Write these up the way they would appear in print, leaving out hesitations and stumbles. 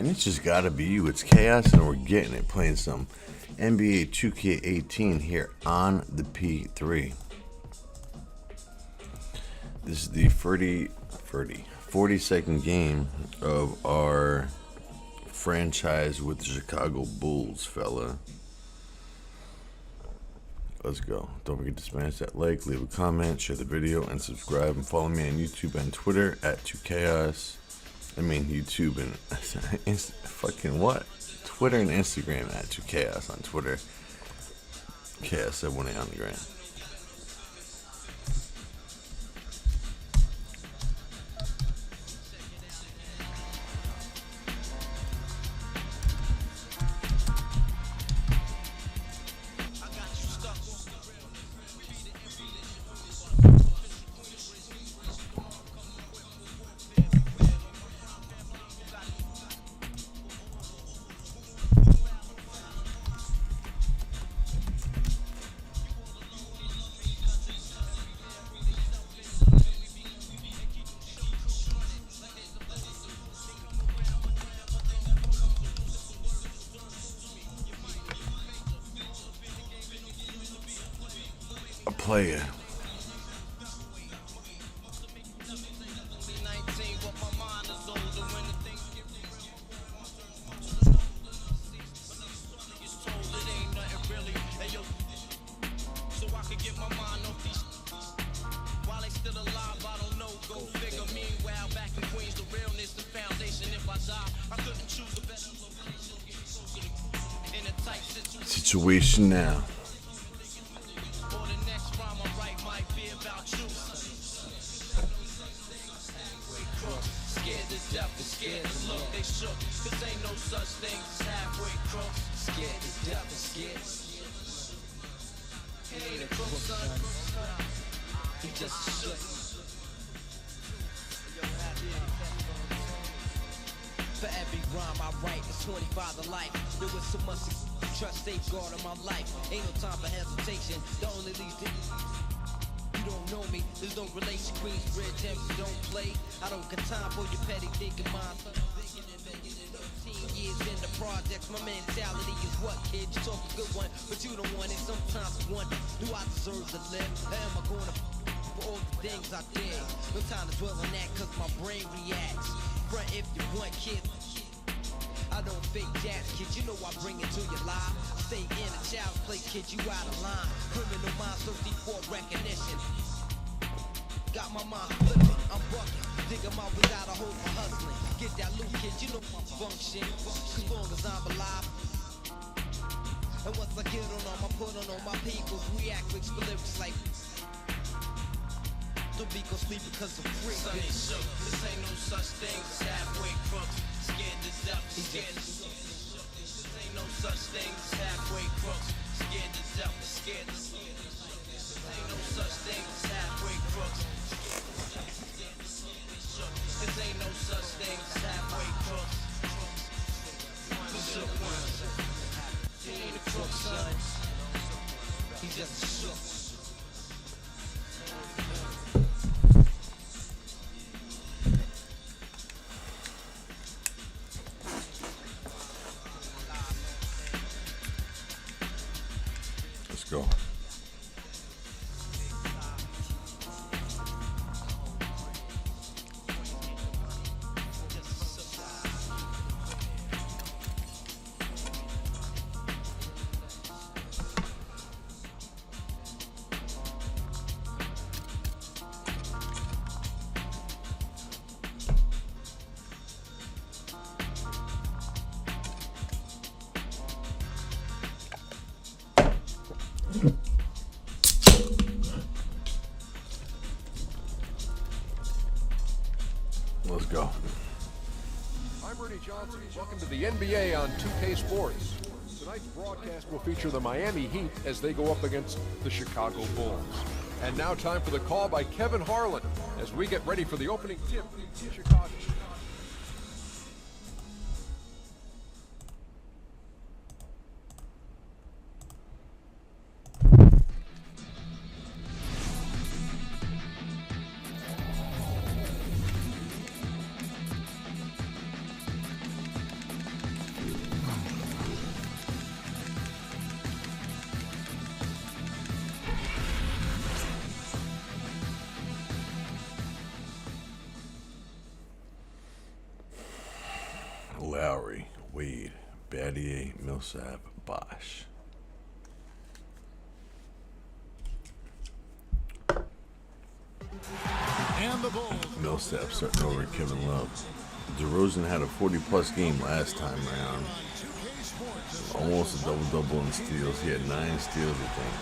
And it's just gotta be you. It's Chaos, and we're getting it. Playing some NBA 2K18 here on the P3. This is the 42nd game of our franchise with the Chicago Bulls, fella. Let's go. Don't forget to smash that like, leave a comment, share the video, and subscribe. And follow me on YouTube and Twitter at 2KAHOS. I mean, YouTube and fucking what? Twitter and Instagram at 2KAHOS on Twitter. KAHOS718 on the gram. A player. Situation now. Scared to look, they shook, cause ain't no such thing as halfway crooks. Scared to death and scared. He ain't a crook, son. He just a shook. For every rhyme I write, it's 25 to life. There was so much trust, safeguard in my life. Ain't no time for hesitation. The only lead to you don't know me, there's no relation. Queensbridge MC don't play. I don't got time for your petty thinking mind. 13 years in the projects, my mentality is what, kid? You talk a good one, but you don't want it. Sometimes I wonder, do I deserve to live? Or am I gonna for all the things I did? No time to dwell on that, cause my brain reacts. Front if you want, kid. I don't fake jazz, kid, you know I bring it to your life. Stay in a child's play, kid, you out of line. Criminal minds thirsty for recognition. Got my mind flipping, I'm bucking. Digging my way out, I hold my hustling. Get that loot, kid, you know my function. As long as I'm alive. And once I get on them, I put on all my people. React with lyrics like don't be gon' sleep because I'm free. Son ain't shook, this ain't no such thing as halfway crooks. Scared to death, scared to this ain't no such thing as halfway crooks. Scared to death, scared to this ain't no such thing as halfway crooks. This ain't no such thing as halfway crooks. Shook one. He ain't a crook, son. He's just a shook. Let's go. Let's go. I'm Bernie Johnson. Welcome to the NBA on 2K Sports. Tonight's broadcast will feature the Miami Heat as they go up against the Chicago Bulls. And now time for the call by Kevin Harlan as we get ready for the opening tip in Chicago. Lowry, Wade, Battier, Millsap, Bosch. And the Bulls. Millsap starting over Kevin Love. DeRozan had a 40-plus game last time around. Almost a double-double in steals. He had 9 steals, I think.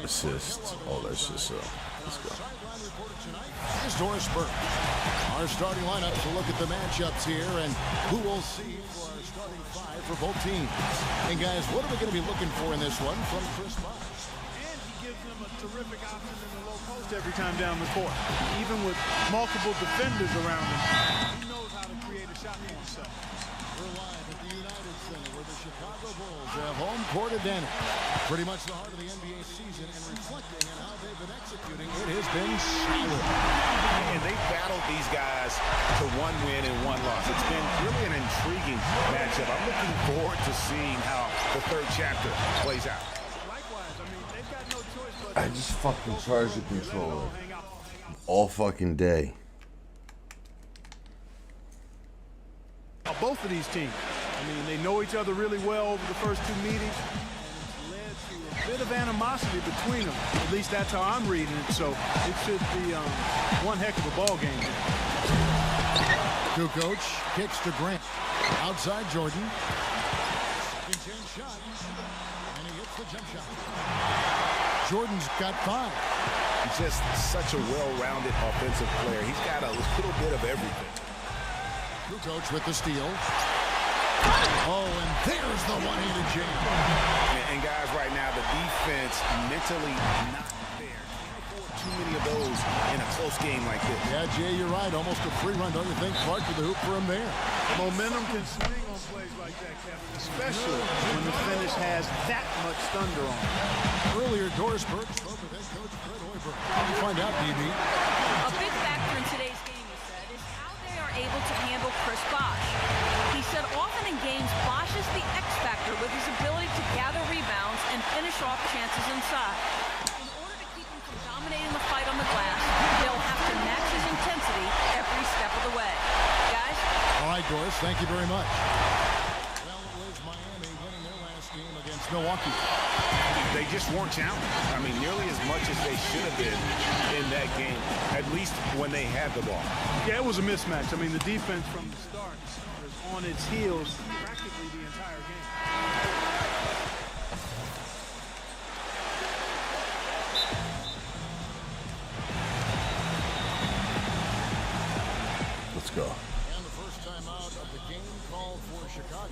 Assists, all that shit. So, let's go. Here's Doris Burke. Our starting lineup to look at the matchups here and who we'll see for our starting 5 for both teams. And guys, what are we going to be looking for in this one from Chris Bosh? And he gives them a terrific option in the low post every time down the court. Even with multiple defenders around him, he knows how to create a shot for himself. We're live at the United Center where the Chicago Bulls have home court advantage. Pretty much the heart of the NBA season, and reflecting on how they've been executing, it has been solid. And they battled these guys to 1 win and 1 loss. It's been really an intriguing matchup. I'm looking forward to seeing how the 3rd chapter plays out. Likewise, I mean, they've got no choice but I just fucking charged the controller all fucking day. both of these teams. I mean, they know each other really well over the first 2 meetings, and it's led to a bit of animosity between them. At least that's how I'm reading it, so it should be one heck of a ball game. Kukoc kicks to Grant. Outside Jordan. Second chance shot. And he hits the jump shot. Jordan's got 5. He's just such a well-rounded offensive player. He's got a little bit of everything. Kukoc with the steal. Oh, and there's the one-handed jam. And guys, right now, the defense mentally not there. Can't afford too many of those in a close game like this. Yeah, Jay, you're right. Almost a free run, don't you think? Clark with the hoop for him there. Momentum can swing on plays like that, Kevin, especially when the finish has that much thunder on it. Earlier, Doris Burke spoke with head coach Fred Hoiberg. We'll find out, DB. A big factor in today's game, he said, is how they are able to handle Chris Bosh. He said often in games, Bosh is the X factor with his ability to gather rebounds and finish off chances inside. In order to keep him from dominating the fight on the glass, they'll have to match his intensity every step of the way. Guys? All right, Doris, thank you very much. Well, it was Miami winning their last game against Milwaukee. They just weren't challenged. I mean, nearly as much as they should have been in that game, at least when they had the ball. Yeah, it was a mismatch. I mean, the defense from the start was on its heels practically the entire game. Let's go. And the first time out of the game called for Chicago.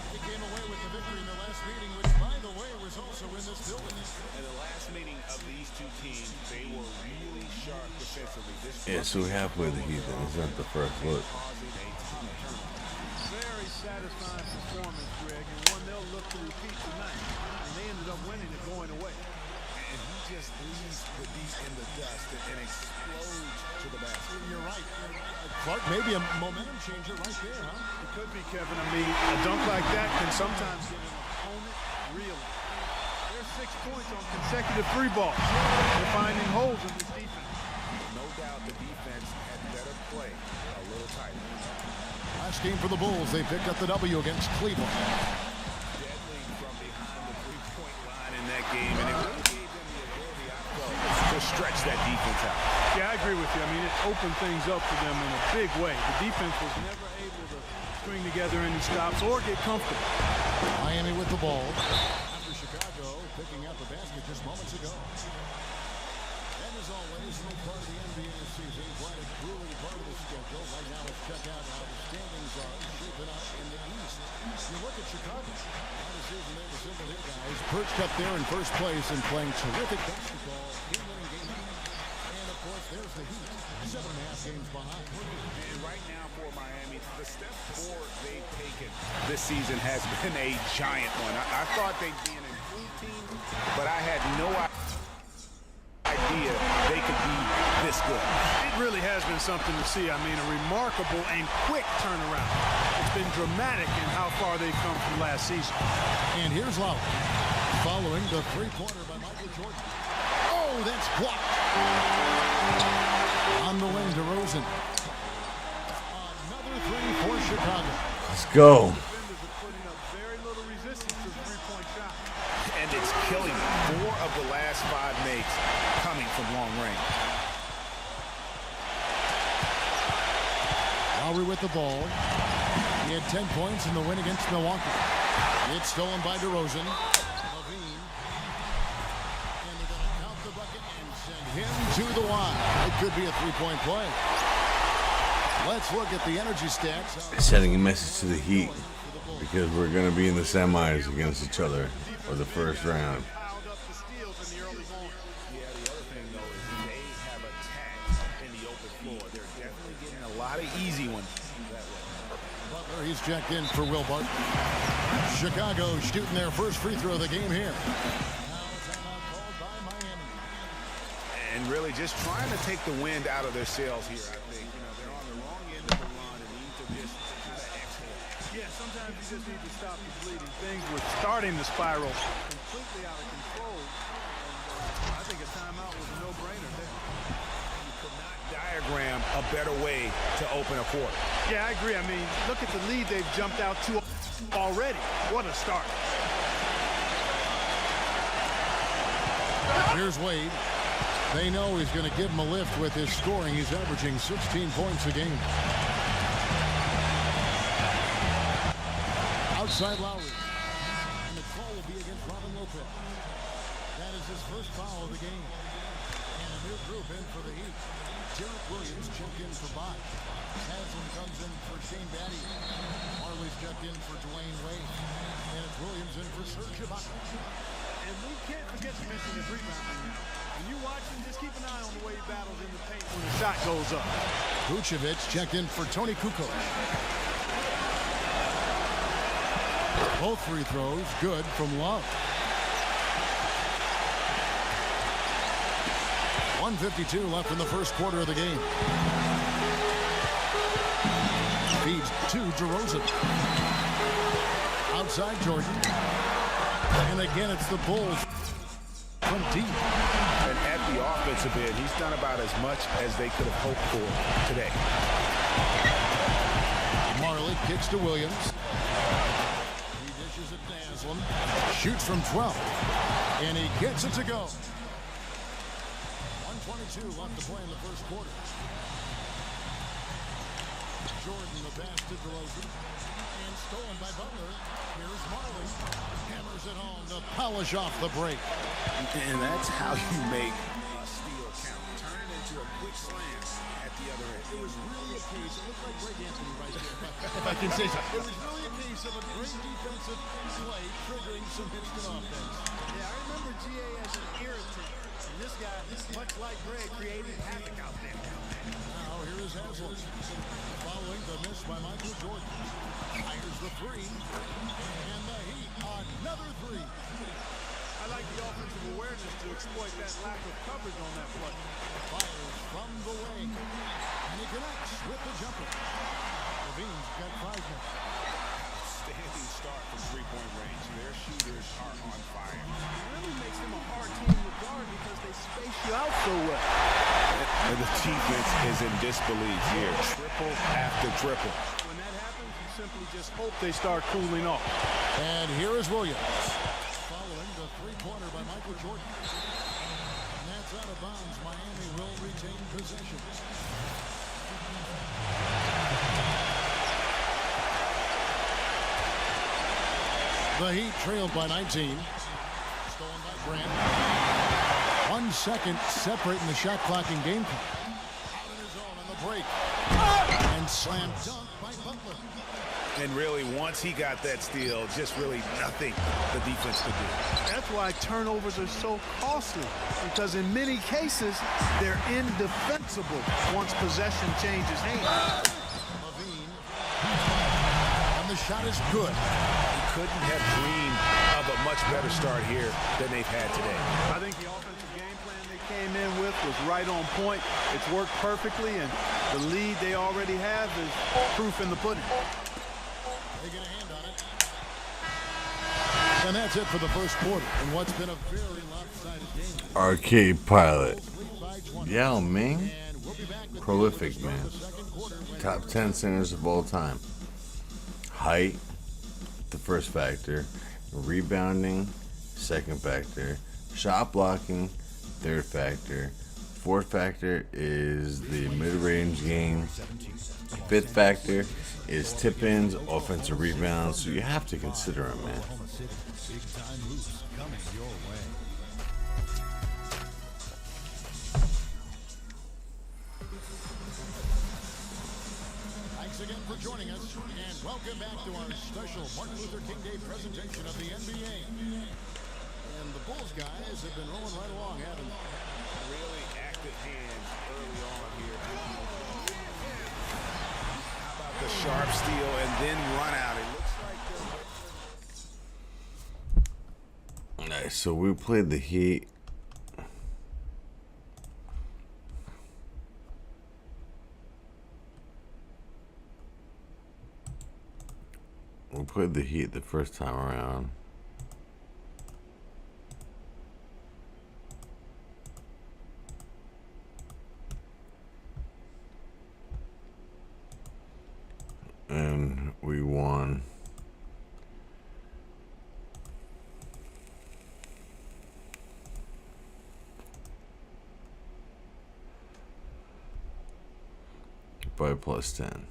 They came away with the victory in their last meeting, which, by the way, was also in this building. In the last meeting of these two teams, they were really sharp defensively. Yeah, so we're halfway the Heat, then. It's not the first look. Very satisfying performance, Greg, and one they'll look to repeat tonight. And they ended up winning it going away. And he just leaves the beat in the dust and explodes to the basket. You're right. Clark, maybe a momentum changer right there, huh? It could be, Kevin. I mean, a dunk like that can sometimes get an opponent reeling. There's 6 points on consecutive 3 balls. They're finding holes in this defense. No doubt the defense had better play a little tighter. Last game for the Bulls, they picked up the W against Cleveland. Deadly from behind the three-point line in that game, and it really gave them the ability, I felt, to stretch that defense out. Yeah, I agree with you. I mean, it opened things up for them in a big way. The defense was never able to string together any stops or get comfortable. Miami with the ball. After Chicago picking up a basket just moments ago. And as always, no part of the NBA season, quite a grueling part of the schedule. Right now, let's check out how the standings are shaping up in the East. You look at Chicago. How the season they were simple here, guys. Perched up there in first place and playing terrific basketball. Game-winning game. And, of course, there's the Heat. 7.5 games behind. And right now for Miami, the step forward they've taken this season has been a giant one. I thought they'd be an improved team, but I had no idea they could be this good. It really has been something to see. I mean, a remarkable and quick turnaround. It's been dramatic in how far they've come from last season. And here's Lowry, following the three-pointer by Michael Jordan. Oh, that's blocked. On the wing, DeRozan. Another three for Chicago. Let's go. Defenders are putting up very little resistance to the three-point shot. And it's killing them. 4 of the last 5 makes coming from long range. Lowry with the ball. He had 10 points in the win against Milwaukee. It's stolen by DeRozan. Levine. And they're going to count the bucket and send him to the line. It could be a three-point play. Let's look at the energy stats. Sending a message to the Heat because we're going to be in the semis against each other for the first round. Piled up the steals in the early going. Yeah, the other thing, though, is they have attacked in the open floor. They're definitely getting a lot of easy ones that way. Butler, he's checked in for Will Barton. Chicago shooting their first free throw of the game here. Now a timeout called by Miami. And really just trying to take the wind out of their sails here, I think. You know, they're on the wrong end of the run and need to just kind of exhale. Yeah, sometimes you just need to stop the bleeding. Things were starting to spiral completely out of control. And I think a timeout was a no-brainer there. You could not diagram a better way to open a quarter. Yeah, I agree. I mean, look at the lead they've jumped out to already. What a start. Here's Wade. They know he's going to give him a lift with his scoring. He's averaging 16 points a game. Outside Lowry. And the call will be against Robin Lopez. That is his first foul of the game. And a new group in for the Heat. Derek Williams checked in for Bach. Haslam comes in for Shane Batty. Marley's checked in for Dwayne Wade. And it's Williams in for Serge Ibaka. And we can't forget to mention his rebounding now. When you watch him, just keep an eye on the way he battles in the paint when the shot goes up. Vucevic checked in for Tony Kukoc. Both free throws good from Love. 1:52 left in the first quarter of the game. Feeds to DeRozan. Outside Jordan. And again, it's the Bulls from deep. And at the offensive end, he's done about as much as they could have hoped for today. Marley kicks to Williams. He dishes it to Haslam. Shoots from 12. And he gets it to go. 1:22 left to play in the first quarter. Jordan, the pass to DeRozan. And stolen by Butler. Here's Marley. Hammers it home to polish off the break. And that's how you make a steal count. Turn it into a quick slam at the other end. It was really a case, it looked like Greg Anthony right there, if I can say so. It was really a case of a great defensive play triggering some instant offense. Yeah, I remember GA as an irritant. And this guy, much like Greg, created havoc out there. Now here is Haslam. Following the miss by Michael Jordan. Fires the three. And the Heat, another three. I like the offensive awareness to exploit that lack of coverage on that play. Fires from the wing. And he connects with the jumper. Levine's got 5 minutes. Standing start from three-point range. Their shooters are on fire. It really makes them a hard team to guard because they space you out so well. And the defense is in disbelief here. Triple after triple. When that happens, you simply just hope they start cooling off. And here is Williams. Following the three-pointer by Michael Jordan. And that's out of bounds. Miami will retain possession. The Heat trailed by 19. Stolen by Grant. 1 second separating the shot clock and game clock. Out in his own on the break. And slam dunk by Butler. And really, once he got that steal, just really nothing the defense could do. That's why turnovers are so costly, because in many cases, they're indefensible once possession changes hands. Levine. And the shot is good. He couldn't have dreamed of a much better start here than they've had today. I think the offensive game plan they came in with was right on point. It's worked perfectly, and the lead they already have is proof in the pudding. They get a hand on it. And that's it for the first quarter in what's been a very lopsided game. Arcade Pilot. 3-20. Yao Ming. And we'll be back with Prolific, the man. second quarter when Top 10 centers of all time. height, the first factor, rebounding, second factor, shot blocking, third factor, fourth factor is the mid-range game, fifth factor is tip-ins, offensive rebounds, so you have to consider them, man. Thanks again for joining us, and welcome back to our special Martin Luther King Day presentation of the NBA. And the Bulls guys have been rolling right along, haven't they? Really active hands early on here. How about the sharp steal and then run out? It looks like Nice, so we played the Heat. We played the Heat the first time around. And we won. By +10.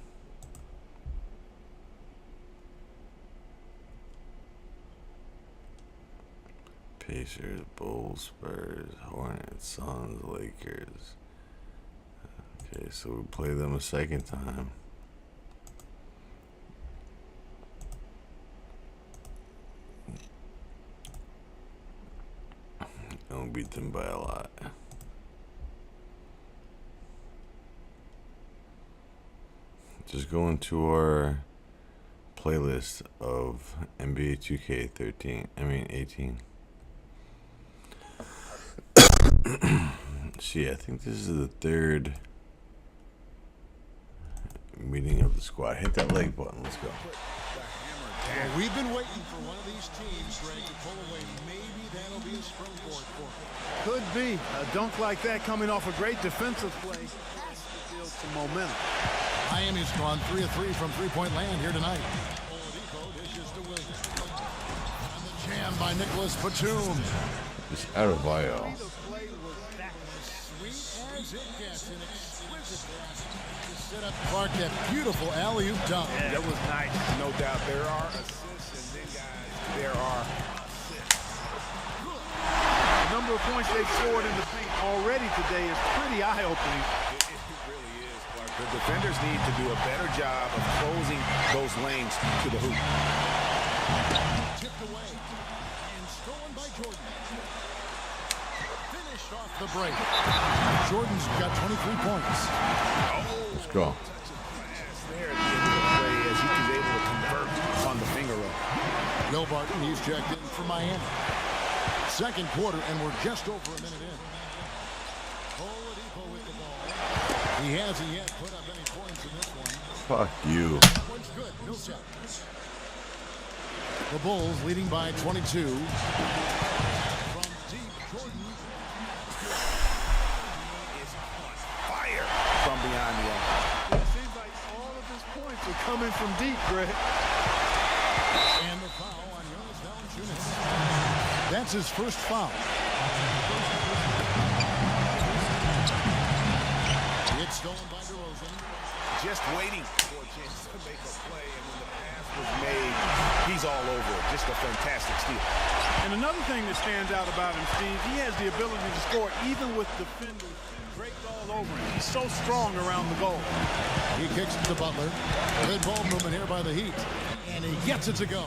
Pacers, Bulls, Spurs, Hornets, Suns, Lakers. Okay, so we play them a second time. And we beat them by a lot. Just go into our playlist of NBA 18. See, I think this is the third meeting of the squad. Hit that like button. Let's go. Well, we've been waiting for one of these teams, Greg, to pull away. Maybe that'll be a springboard for them. Could be. A dunk like that coming off a great defensive play has to build some momentum. Miami's gone 3 of 3 from three-point land here tonight. Oladipo dishes to Williams. And the jam by Nicholas Batum. It's out of bio. The play was that sweet as it gets. An exquisite pass to set up Clark. That beautiful alley-oop dunk. yeah, that was nice. No doubt there are assists, and then guys, there are assists. The number of points they've scored in the paint already today is pretty eye-opening. It really is, Clark. The defenders need to do a better job of closing those lanes to the hoop. Tipped away and stolen by Jordan. Finished off the break. Jordan's got 23 points. Let's go. There at the end of the play as he was able to convert on the finger roll. Will Barton, he's checked in for Miami. Second quarter, and we're just over a minute in. Oladipo with the ball. He hasn't yet put up any points in this one. Fuck you. One's good. Millsap. The Bulls leading by 22. From deep, Jordan. Is on fire from beyond the arc. It seems like all of his points are coming from deep, Greg. And the foul on Jonas Valanciunas. That's his first foul. It's stolen by DeRozan. Just waiting for a chance to make a play, and when the pass was made, he's all over it. Just a fantastic steal. And another thing that stands out about him, Steve, he has the ability to score even with defenders draped all over him. He's so strong around the goal. He kicks it to Butler. Good ball movement here by the Heat. And he gets it to go.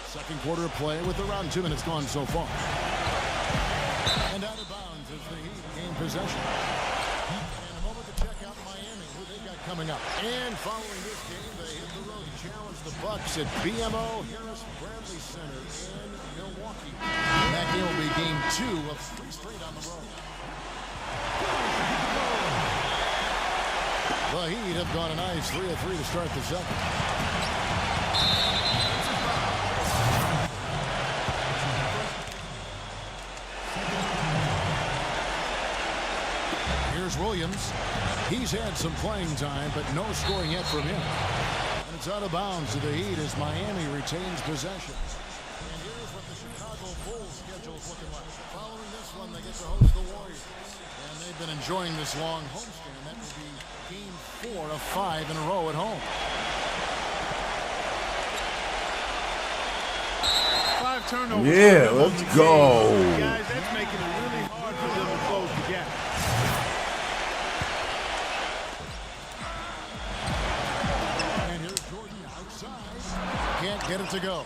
Second quarter of play with around 2 minutes gone so far. And out of bounds as the Heat gain possession. And a moment to check out Miami, who they've got coming up. And following this game, they hit the road to challenge the Bucks at BMO Harris Bradley Center in Milwaukee. And that game will be game 2 of 3 straight on the road. The Heat have gone a nice 3 of 3 to start the second. Here's Williams. He's had some playing time, but no scoring yet from him. And it's out of bounds to the Heat as Miami retains possession. And here's what the Chicago Bulls schedule is looking like. Following this one, they get to host the Warriors. And they've been enjoying this long homestand. That will be game 4 of 5 in a row at home. 5 turnovers. Yeah, let's go. Guys, that's making it really hard for them to close the gap. And here's Jordan outside. Can't get it to go.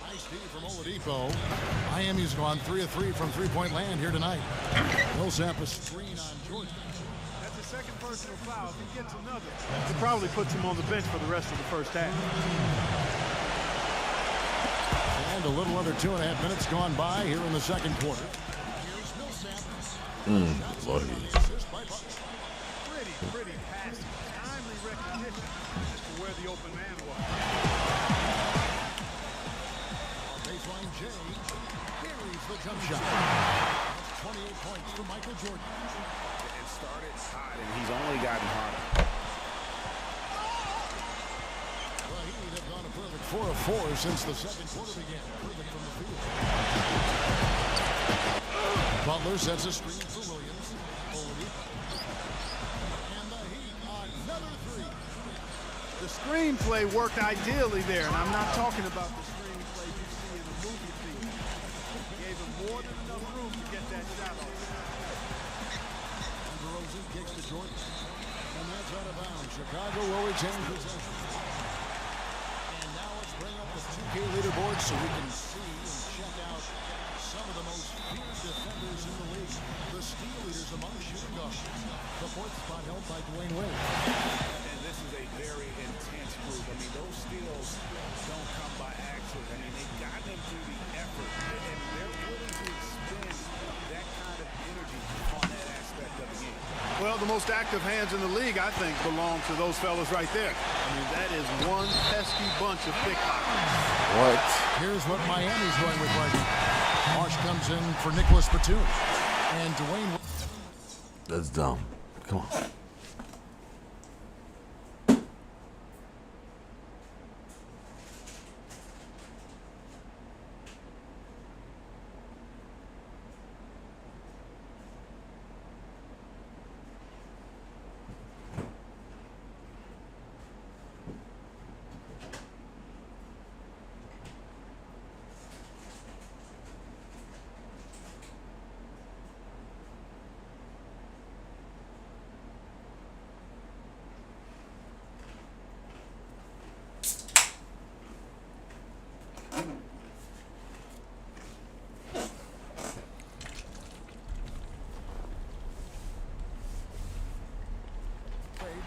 Nice D from Oladipo. Miami's gone 3 of 3 from three-point land here tonight. Millsap a screen on Jordan. That's the second personal foul. If he gets another, it probably puts him on the bench for the rest of the first half. And a little under 2.5 minutes gone by here in the second quarter. Here's Millsap. Lucky. Pretty passing. Timely recognition as to where the open man was. Baseline J. Carries the jump shot. 28 points for Michael Jordan. It started hot, and he's only gotten hotter. The Heat have gone a perfect 4 of 4 since the second quarter began. Perfect from the field. Butler sets a screen for Williams. And the Heat another 3. The screenplay worked ideally there, and I'm not talking about the screenplay you see in the movie theater. Gave him more than enough room to get that shot off. DeRozan kicks to Jordan. And that's out of bounds. Chicago will retain possession. And now let's bring up the 2K leaderboard so we can see and check out some of the most feared defenders in the league. The steal leaders among shooting guards. The 4th spot held by Dwayne Wade. And this is a very intense group. I mean, those steals don't come by accident. I mean, they've gotten them through the effort, and they're willing to expend that kind of energy on that aspect of the game. Well, the most active hands in the league, I think, belong to those fellas right there. I mean, that is one pesky bunch of pickpockets. What? Here's what Miami's going with right now. Marsh comes in for Nicholas Batum. And Dwayne. That's dumb. Come on.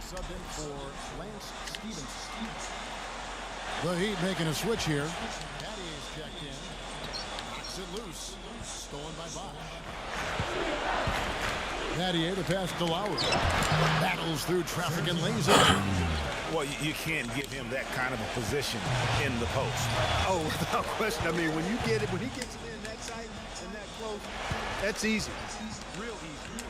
Subbed in for Lance Stevens. The Heat making a switch here. Caddy's checked in. Knocks it loose. Stolen by Bosch. Caddy the pass to Lowry. Battles through traffic and lays it. Well, you can't give him that kind of a position in the post. Oh, without question. I mean, when you get it, when he gets it in that tight and that close, that's easy. Real easy.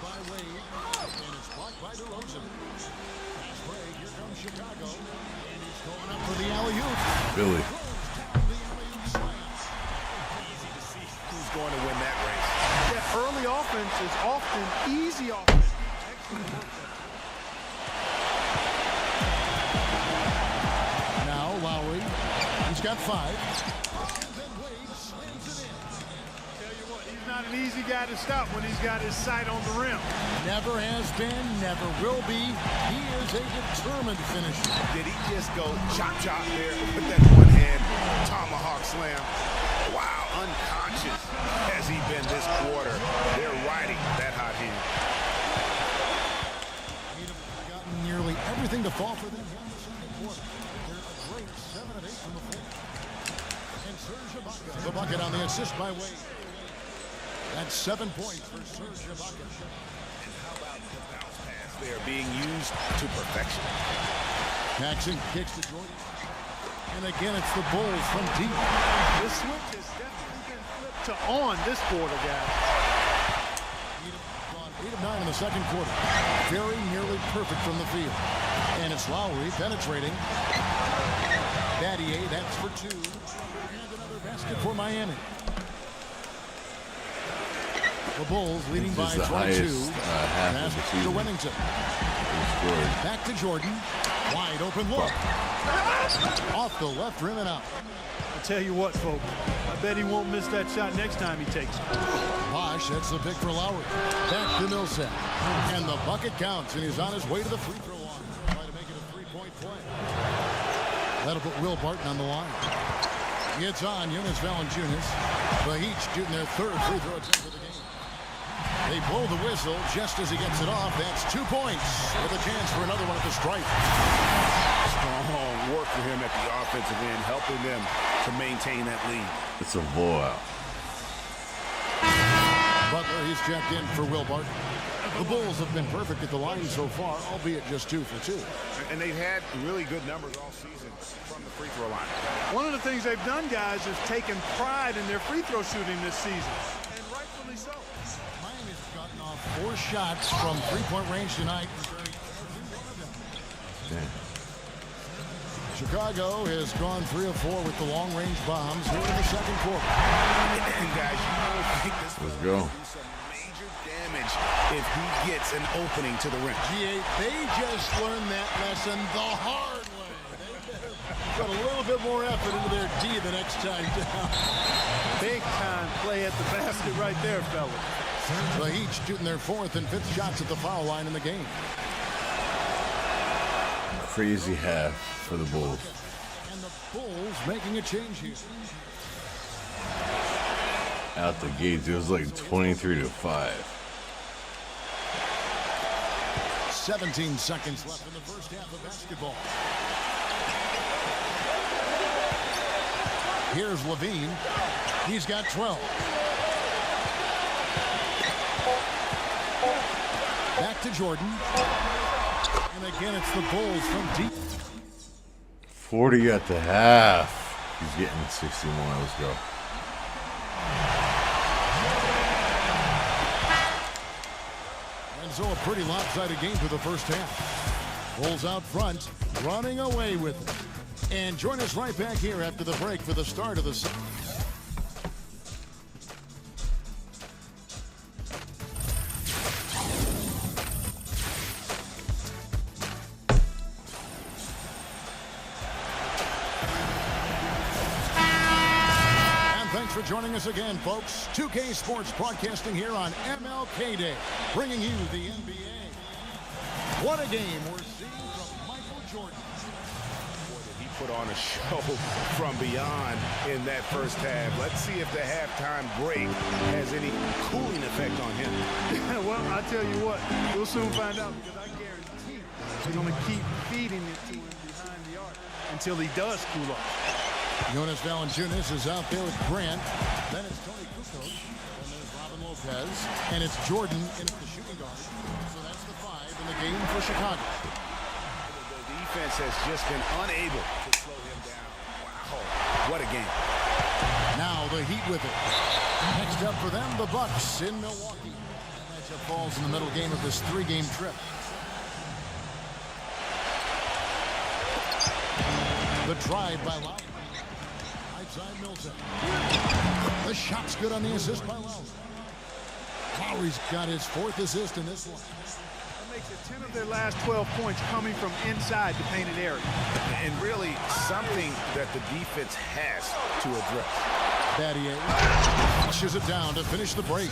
By Wade. And it's blocked by DeRozan. Fast break. Here comes Chicago. And he's going up for the alley-oop. Billy. Easy to see who's going to win that race. Yeah, early offense is often easy offense. Excellent work there. Now Lowry. He's got 5. And then Wade slams it in. Tell you what, he's not an easy guy to stop when he's got his sight on the rim. Never has been, never will be. He is a determined finisher. Did he just go chop there with that one-hand tomahawk slam? Wow, unconscious has he been this quarter. They're riding that hot hand. Gotten nearly everything to fall for them here in the second quarter. They're a great 7 of 8 from the floor. And Serge Ibaka, the bucket on the assist by Wade. That's 7 points for Serge Ibaka. And how about the bounce pass? They are being used to perfection. Jackson kicks to Jordan. And again, it's the Bulls from deep. This switch has definitely been flipped to on this quarter, guys. 8 of 9 in the second quarter. Very nearly perfect from the field. And it's Lowry penetrating. Battier, that's for 2. And another basket for Miami. The Bulls leading by 22. Half of the season. To Remington. Back to Jordan. Wide open look. Off the left rim and out. I'll tell you what, folks. I bet he won't miss that shot next time he takes it. Bosch, that's the pick for Lowry. Back to Millsap. And the bucket counts, and he's on his way to the free throw line. Try to make it a three-point play. That'll put Will Barton on the line. It's on Jonas Valanciunas. The Heat shooting their 3rd free throw attempt of the game. They blow the whistle just as he gets it off. That's 2 points with a chance for another one at the stripe. Strong work for him at the offensive end, helping them to maintain that lead. It's a blowout. Butler, he's checked in for Will Barton. The Bulls have been perfect at the line so far, albeit just 2 for 2. And they've had really good numbers all season from the free throw line. One of the things they've done, guys, is taken pride in their free throw shooting this season. And rightfully so. Miami's gotten off 4 shots from three-point range tonight. Damn. Chicago has gone 3 of 4 with the long-range bombs here in the second quarter. And guys, you think this Let's go. do some major damage if he gets an opening to the rim. G8, they just learned that lesson the hard way. They better put a little bit more effort into their D the next time down. Big time play at the basket right there, fellas. The Heat shooting their 4th and 5th shots at the foul line in the game. Crazy half for the Bulls. And the Bulls making a change here. Out the gates, it was like 23-5. 17 seconds left in the first half of basketball. Here's Levine. He's got 12. Back to Jordan. And again, it's the Bulls from deep. 40 at the half. He's getting 60 more. Let's go. And so a pretty lopsided game for the first half. Bulls out front, running away with it. And join us right back here after the break for the start of the second. For joining us again, folks. 2K Sports broadcasting here on MLK Day, bringing you the NBA. What a game we're seeing from Michael Jordan. Boy, did he put on a show from beyond in that first half. Let's see if the halftime break has any cooling effect on him. Well, I tell you what, we'll soon find out, because I guarantee they're going to keep feeding it to him behind the arc until he does cool off. Jonas Valanciunas is out there with Grant. Then it's Tony Kukoc. Then there's Robin Lopez. And it's Jordan in at the shooting guard. So that's the 5 in the game for Chicago. The defense has just been unable to slow him down. Wow, what a game. Now the Heat with it. Next up for them, the Bucks in Milwaukee. That matchup falls in the middle game of this 3-game trip. The drive by Lowry. Side Milton. The shot's good on the assist by Lowry. Lowry's got his 4th assist in this one. That makes it 10 of their last 12 points coming from inside the painted area. And really something that the defense has to address. Battier pushes it down to finish the break.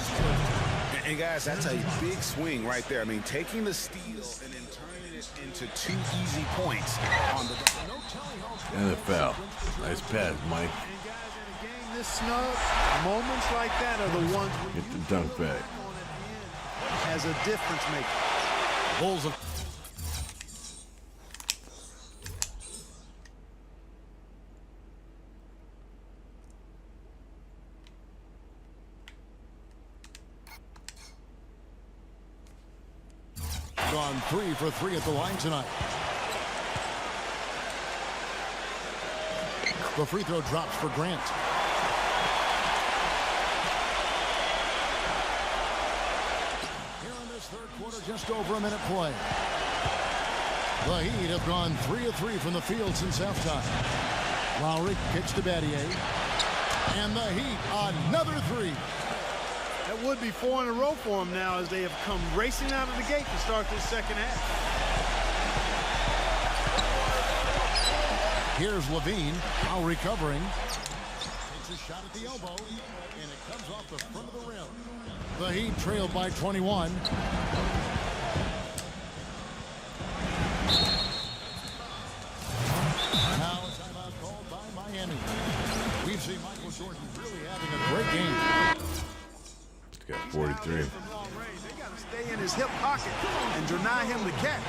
And guys, that's a big swing right there. I mean, taking the steal and then turning it into 2 easy points on the And the foul. Nice pass, Mike. And guys, in a game this snug, moments like that are the ones we Get the dunk back. as a difference maker. Bulls of gone 3 for 3 at the line tonight. The free throw drops for Grant. Here in this third quarter, just over a minute play. The Heat have gone 3 of 3 from the field since halftime. Lowry kicks to Battier. And the Heat, another 3. That would be 4 in a row for them now, as they have come racing out of the gate to start this second half. Here's Levine, now recovering. Takes a shot at the elbow, and it comes off the front of the rim. The Heat trailed by 21. Now a timeout called by Miami. We've seen Michael Jordan really having a great game. He's got 43. They got to stay in his hip pocket and deny him the catch.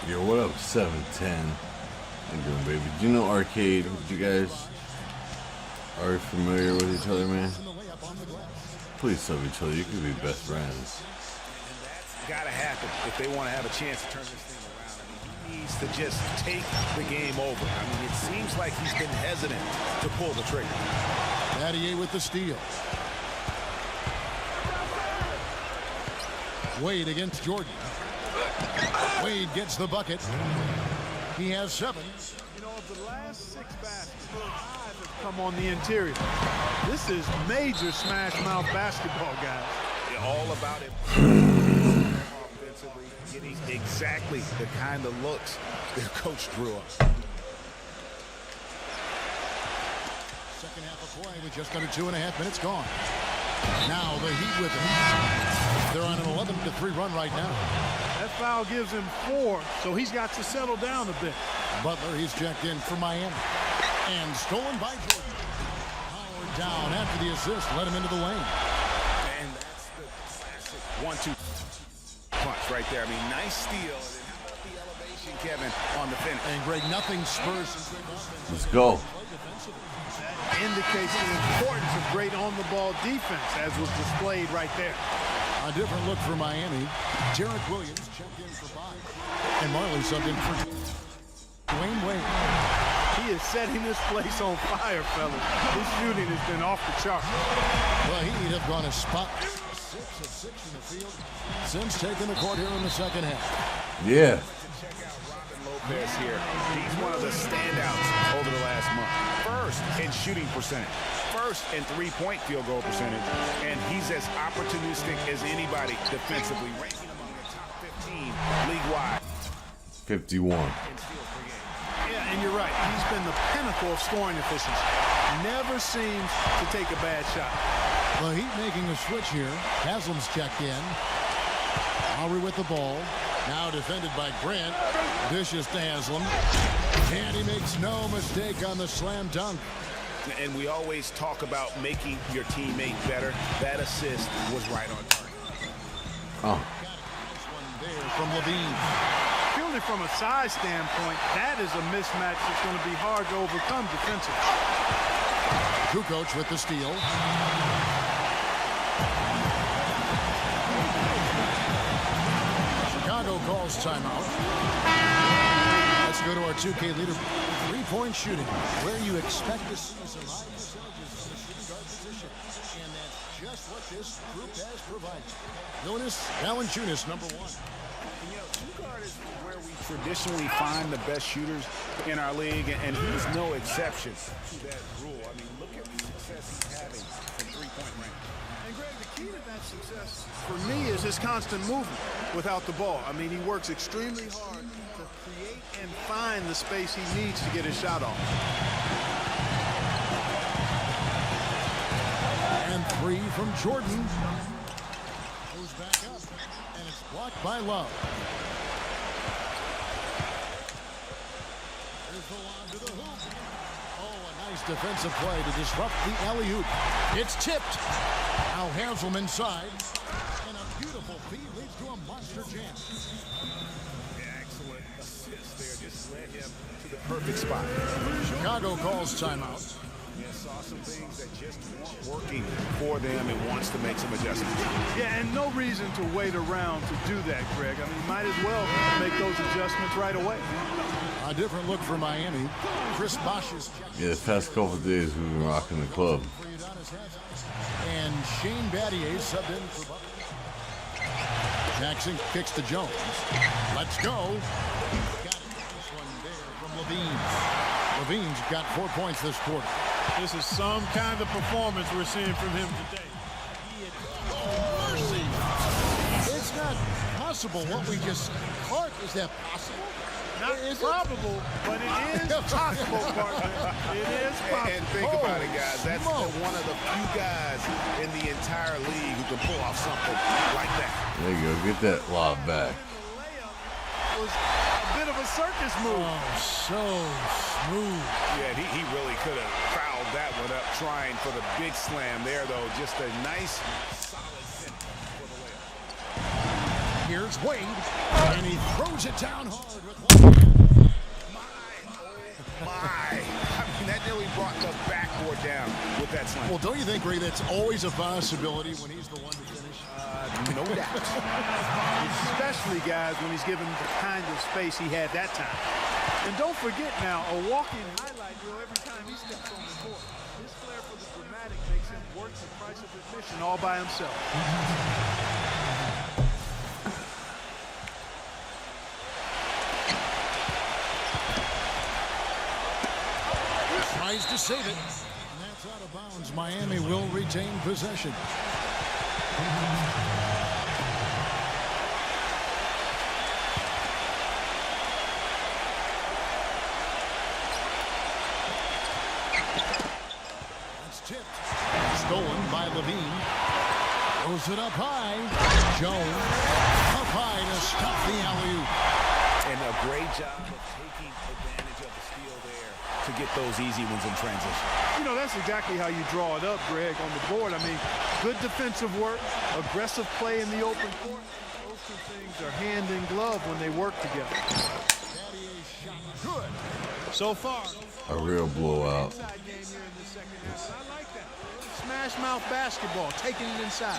Yo, what up, 710? How you doing, baby? Do you know Arcade? You guys are familiar with each other, man? Please sub each other. You could be best friends. Got to happen if they want to have a chance to turn this thing around. I mean, he needs to just take the game over. I mean, it seems like he's been hesitant to pull the trigger. Battier with the steal. Wade against Jordan. Wade gets the bucket. He has 7. You know, of the last 6 baskets, 5 have come on the interior. This is major smash mouth basketball, guys. All about it. Offensively, getting exactly the kind of looks their coach drew up. Second half of play with just under 2.5 minutes gone. Now the Heat with him. They're on an 11-3 run right now. That foul gives him 4, so he's got to settle down a bit. Butler, he's checked in for Miami. And stolen by Jordan. Howard down after the assist, led him into the lane. And that's the classic 1-2 punch right there. I mean, nice steal. And how about the elevation, Kevin, on the finish? And Greg, nothing Spurs. Let's go. That indicates the importance of great on-the-ball defense, as was displayed right there. A different look for Miami. Derek Williams checked in for Bob. And Marley subbed in for Dwayne Wade. He is setting this place on fire, fellas. His shooting has been off the chart. The Heat have gone a spot 6 of 6 in the field since taking the court here in the second half. Yeah. Check out Robin Lopez here. He's one of the standouts over the last month. First in shooting percentage. First in three-point field goal percentage. And he's as opportunistic as anybody defensively, ranking among the top 15 league-wide. 51. Yeah, and you're right. He's been the pinnacle of scoring efficiency. Never seems to take a bad shot. The Heat making a switch here. Haslam's checked in. Lowry with the ball. Now defended by Grant. Vicious to Haslam. And he makes no mistake on the slam dunk. And we always talk about making your teammate better. That assist was right on target. Oh. There from Levine. Purely from a size standpoint, that is a mismatch that's going to be hard to overcome defensively. Kukoc with the steal. Chicago calls timeout. Let's go to our 2K leader. Three-point shooting, where you expect to see some high percentages from the shooting guard position. And that's just what this group has provided. Jonas Valanciunas, number 1. You know, two guard is where we traditionally find the best shooters in our league, and he's no exception to that rule. I mean, look at the success he's having from three-point range. And Greg, the key to that success for me is his constant movement without the ball. I mean, he works extremely hard to create and find the space he needs to get his shot off. And 3 from Jordan. Goes back up, and it's blocked by Love. There's the lob to the hoop. Oh, a nice defensive play to disrupt the alley-oop. It's tipped. Now Haslam inside. And a beautiful feed leads to a monster jam. Excellent assist there. Just led him to the perfect spot. Chicago calls timeout. Yeah, saw some things that just weren't working for them and wants to make some adjustments. Yeah, and no reason to wait around to do that, Greg. I mean, might as well make those adjustments right away. A different look for Miami. Chris Bosh is Yeah, the past couple of days we've been rocking the club. and Shane Battier subbed in for Butler. Jackson kicks to Jones. Let's go. Got it. This one there from Levine. Levine's got 4 points this quarter. This is some kind of performance we're seeing from him today. Oh, mercy. It's not possible what we just caught. Is that possible? Not probable, but it is possible, partner. It is possible. And think about it, guys. That's one of the few guys in the entire league who can pull off something like that. There you go. Get that lob back. The layup was a bit of a circus move. Oh, so smooth. Yeah, he really could have fouled that one up trying for the big slam there, though. Just a nice, solid finish for the layup. Here's Wade, and he throws it down hard with one hand. My. I mean, that nearly brought the backboard down with that slam. Well, don't you think, Ray, that's always a possibility when he's the one to finish? No doubt. Especially, guys, when he's given the kind of space he had that time. And don't forget now, a walking highlight reel every time he steps on the court. His flair for the dramatic makes him worth the price of admission all by himself. Tries to save it. And that's out of bounds. Miami will retain possession. That's tipped. Stolen by Levine. Throws it up high. Jones up high to stop the alley-oop. And a great job of taking advantage of the steal there to get those easy ones in transition. You know, that's exactly how you draw it up, Greg, on the board. I mean, good defensive work, aggressive play in the open court. Those two things are hand in glove when they work together. Good. So far, A real blowout. inside game here in the second half. I like that. Smash mouth basketball, taking it inside.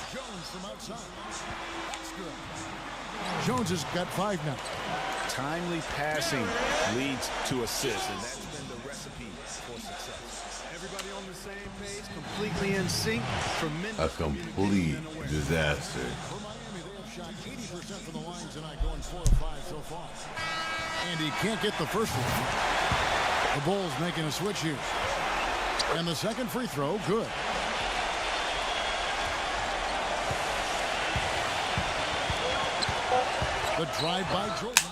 Jones from outside. That's good. Jones has got 5 now. Timely passing leads to assists, and that's been the recipe for success. Everybody on the same page, completely in sync. Tremendous. A complete disaster. For Miami, they have shot 80% from the line tonight, going 4 of 5 so far. And he can't get the first one. The Bulls making a switch here. And the second free throw, good. The drive by Jordan.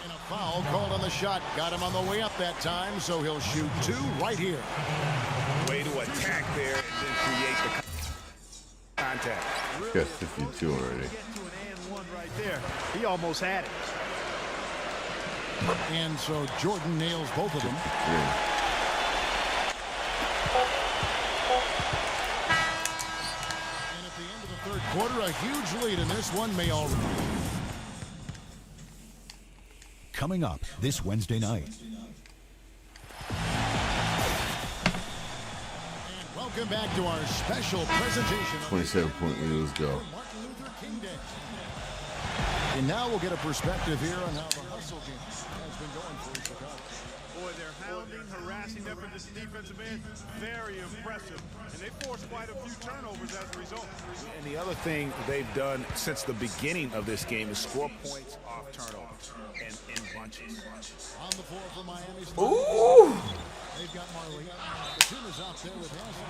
And a foul called on the shot. Got him on the way up that time, so he'll shoot 2 right here. Way to attack there and then create the contact. He's got 52 already. Get to an and one right there. He almost had it. And so Jordan nails both of them. Yeah. And at the end of the third quarter, a huge lead in this one may already. Coming up this Wednesday night. And welcome back to our special presentation. 27-point lead. Let's go. Martin Luther King Day. And now we'll get a perspective here on how the hustle game has been going for Chicago. Boy, they're hounding, harassing them from this defensive end. Very impressive. And they forced quite a few turnovers as a result. And the other thing they've done since the beginning of this game is score points off turnovers and in bunches. On the floor for Miami. Ooh! They've got Marley. The team is out there with Hanson.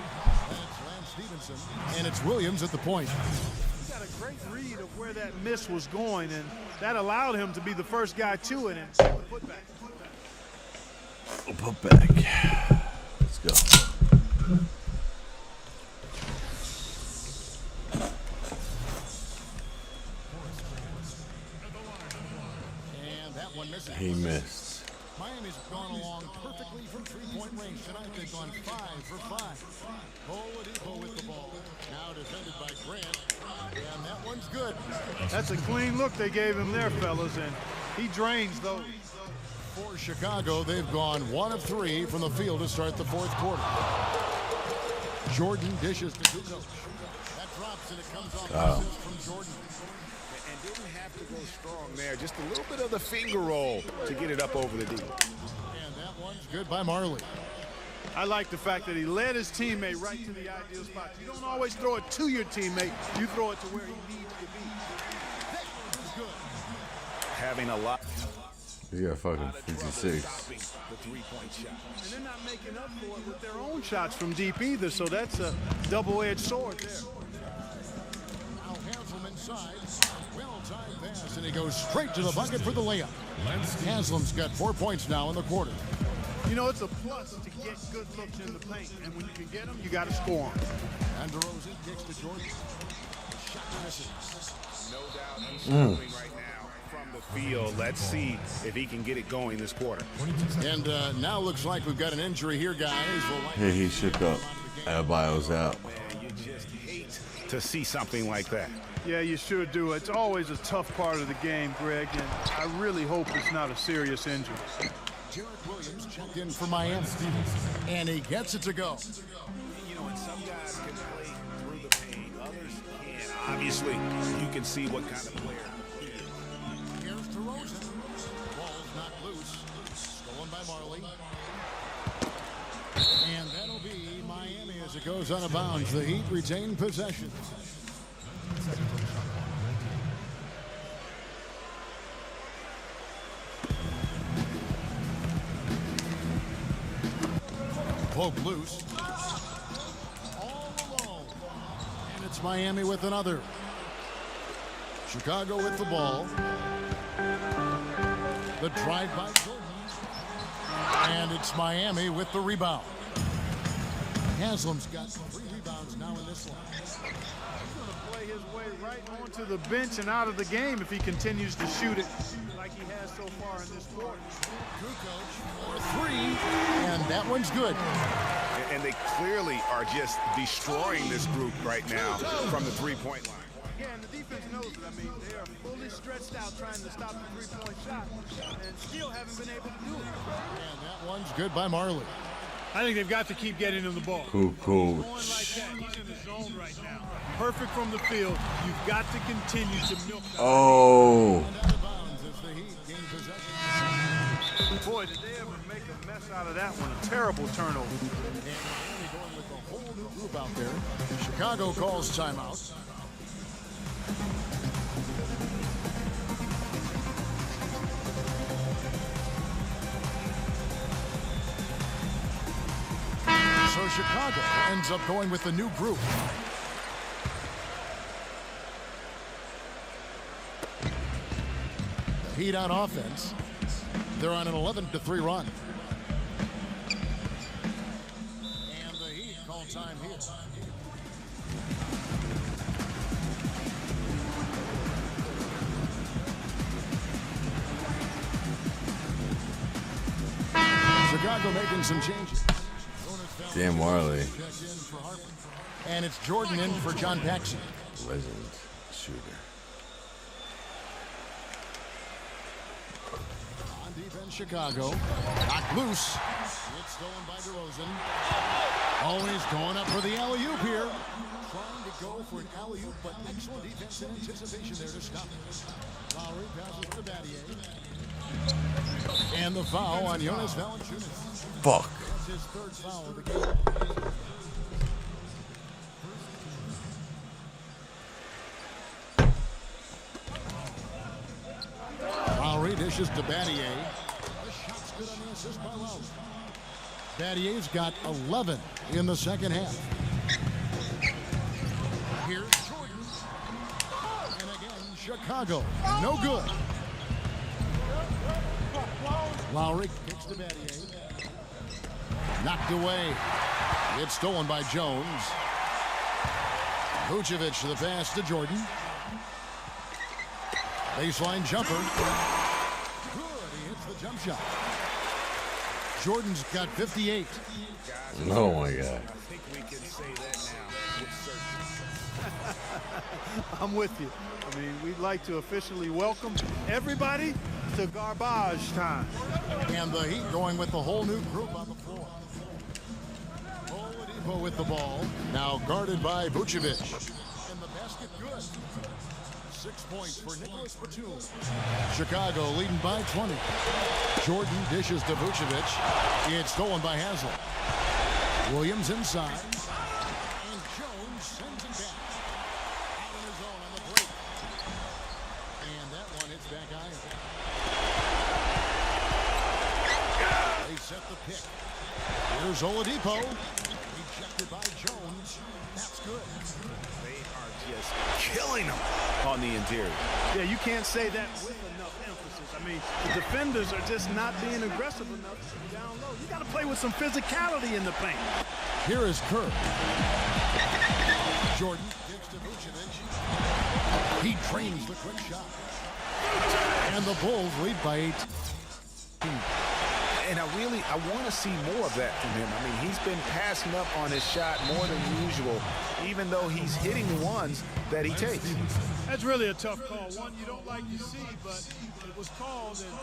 That's Lance Stevenson. And it's Williams at the point. He got a great read of where that miss was going, and that allowed him to be the first guy to it and set the putback. Put back. Let's go. And that one misses. He missed. Miami's gone along perfectly from three-point range tonight. They've gone 5 for 5. Oladipo with the ball. Now defended by Grant. And that one's good. That's a clean look they gave him there, fellas, and he drains those. For Chicago, they've gone 1 of 3 from the field to start the fourth quarter. Jordan dishes to Kukoc. That drops and it comes off the assist from Jordan. And didn't have to go strong there. Just a little bit of the finger roll to get it up over the D. And that one's good by Marley. I like the fact that he led his teammate right to the ideal spot. You don't always throw it to your teammate. You throw it to where he needs to be. Having a lot. He's got fucking 56. The three-point shot. And they're not making up for it with their own shots from deep either, so that's a double-edged sword there. Now Haslam inside. Well-timed pass, and he goes straight to the bucket for the layup. Haslam's got 4 points now in the quarter. You know, it's a plus to get good looks in the paint, and when you can get them, you got to score them. And DeRozan kicks to Jordan. Shot misses. No doubt he's struggling right now from the field. Let's see if he can get it going this quarter. And now looks like we've got an injury here, guys. Hey, he shook up. Adebayo's out. Man, you just hate to see something like that. Yeah, you sure do. It's always a tough part of the game, Greg, and I really hope it's not a serious injury. Jarrett Williams checked in for Miami, and he gets it to go. You know, and some guys can play through the pain, others can't. Obviously, you can see what kind of player he is. Here's DeRozan. Ball's knocked loose. Stolen by Marley. And that'll be Miami as it goes out of bounds. The Heat retain possession. Poke loose. All alone. And it's Miami with another. Chicago with the ball. The drive by Jordan. And it's Miami with the rebound. Haslam's got 3 rebounds now in this one. He's going to play his way right onto the bench and out of the game if he continues to shoot it like he has so far in this quarter. For 3, and that one's good. And they clearly are just destroying this group right now from the three-point line. Yeah, and the defense knows it. I mean, they are fully stretched out trying to stop the three-point shot and still haven't been able to do it. And that one's good by Marley. I think they've got to keep getting him the ball. Cool. Going like that, he's in the zone right now. Perfect from the field. You've got to continue to milk that. Oh. And out of bounds as the Heat gain possession. Boy, did they ever make a mess out of that one. A terrible turnover. And Miami going with a whole new group out there. Chicago calls timeout. So Chicago ends up going with a new group. The Heat on offense. They're on an 11-3 run. And the Heat call time here. Chicago making some changes. Damn, Marley. And it's Jordan in for John Paxson. Legend shooter. On defense, Chicago. Knocked loose. It's stolen by DeRozan. Oh, and he's going up for the alley-oop here. Trying to go for an alley-oop, but excellent defense and anticipation there to stop it. Lowry passes to Battier. And the foul on Jonas Valanciunas. Fuck. That's his 3rd foul of the game. Lowry dishes to Battier. The shot's good on the assist by Lowry. Battier's got 11 in the second half. Here's Jordan. And again, Chicago. No good. Lowry kicks to Battier. Knocked away. It's stolen by Jones. Vucevic to the pass to Jordan. Baseline jumper. Good. He hits the jump shot. Jordan's got 58. Oh my God. I think we can say that now with certainty. I'm with you. I mean, we'd like to officially welcome everybody to garbage time. And the Heat going with the whole new group on the floor. Oladipo with the ball. Now guarded by Vucevic. And the basket good. 6 points for Nicholas Batum. Chicago leading by 20. Jordan dishes to Vucevic. It's stolen by Haslam. Williams inside. And Jones sends him back. Out on his own on the break. And that one hits back iron. They set the pick. Here's Oladipo. Rejected by Jones. That's good. They are just killing them on the interior. Yeah, you can't say that with enough emphasis. I mean, the defenders are just not being aggressive enough down low. You got to play with some physicality in the paint. Here is Kerr. Jordan gives to Vucevic. He trains the quick shot. And the Bulls lead by 8. And I want to see more of that from him. I mean, he's been passing up on his shot more than usual, even though he's hitting the ones that he takes. That's really a tough call. One you don't like to see, but it was called, and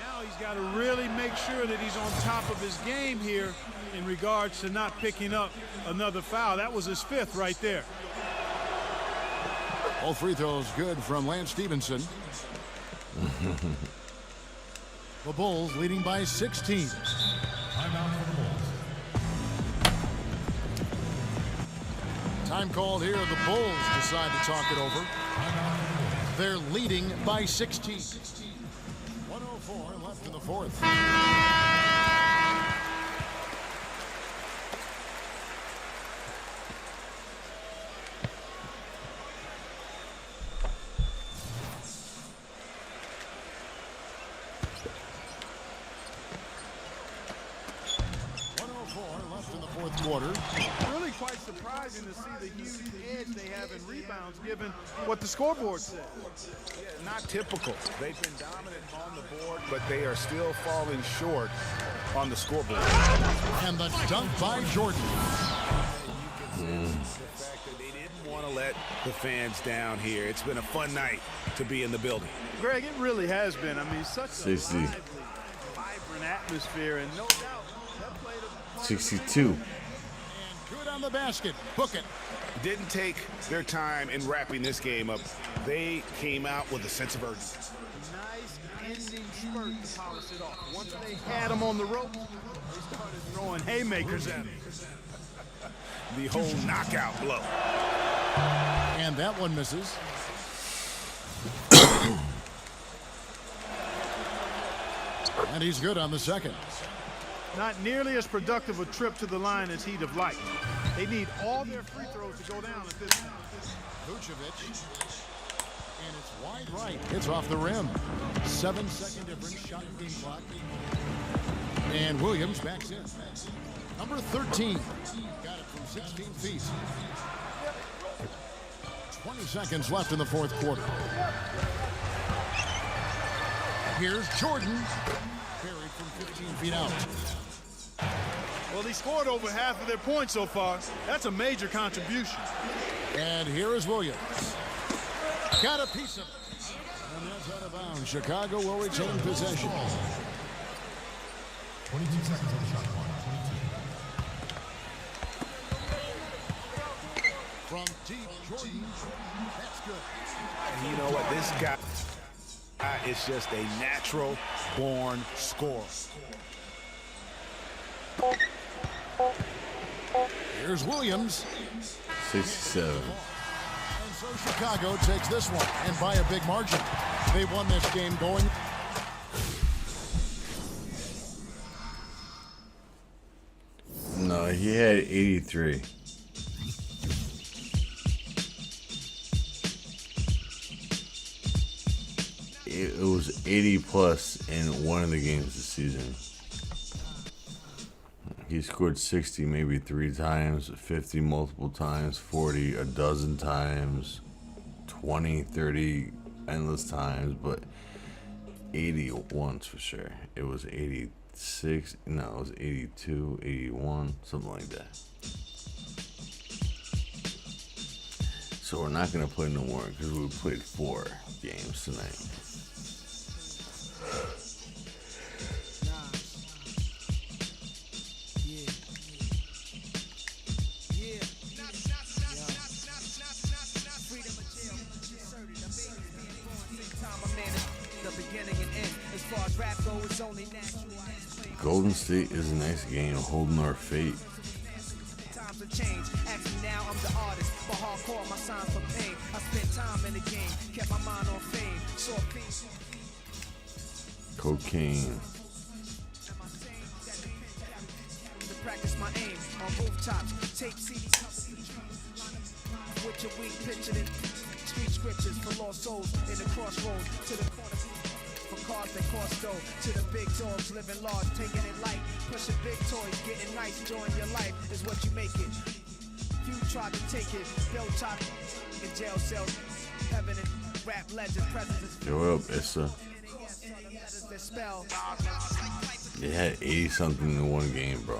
now he's got to really make sure that he's on top of his game here in regards to not picking up another foul. That was his 5th right there. All free throws good from Lance Stevenson. The Bulls leading by 16. Timeout for the Bulls. Time called here. The Bulls decide to talk it over. They're leading by 16. 104 left in the 4th. Quarter. Really quite surprising to see the huge edge they have in rebounds given what the scoreboard said. Yeah, not typical. They've been dominant on the board, but they are still falling short on the scoreboard. And the dunk by Jordan. You can sense the fact that they didn't want to let the fans down here. It's been a fun night to be in the building. Greg, it really has been. I mean, such a 60. lively, vibrant atmosphere, and no doubt that played a 62. Good on the basket. Book it. Didn't take their time in wrapping this game up. They came out with a sense of urgency. nice ending spurt to polish it off. Once they had him on the rope, they started throwing haymakers at him. The whole knockout blow. And that one misses. And he's good on the second. Not nearly as productive a trip to the line as he'd have liked. They need all their free throws to go down at this point. Vucevic. And it's wide right. It's off the rim. 7-second difference. Shot and game clock. And Williams backs in. Number 13. Got it from 16 feet. 20 seconds left in the fourth quarter. Here's Jordan. Buried from 15 feet out. Well, he scored over half of their points so far. That's a major contribution. And here is Williams. Got a piece of it. And that's out of bounds. Chicago will retain possession. 22 seconds on the shot clock. 22. From deep, Jordan. That's good. And you know what? This guy is just a natural born scorer. Here's Williams. 67. And so Chicago takes this one, and by a big margin. They won this game going. No, he had 83. It was 80 plus in one of the games this season. He scored 60 maybe 3 times, 50 multiple times, 40 a dozen times, 20, 30 endless times, but 80 once for sure. It was 86, no, it was 82, 81, something like that. So we're not going to play no more because we played 4 games tonight. Golden State is a nice game, holding our fate. times have changed. Ask me now, I'm the artist. For hardcore, my signs for pain. I spent time in the game, kept my mind on fame. Saw peace. Cocaine. To practice my aim on rooftops, tape CDs. With your weak pictured in street scriptures for lost souls in the crossroads to the corner. For cars that cost dough, to the big dogs living large, taking it light, pushing big toys, getting nice, enjoying your life is what you make it. Few tried to take it, Bill top in jail cells, heaven and rap legends, presence. Yo, what up, Issa? They had 80 something in one game, bro.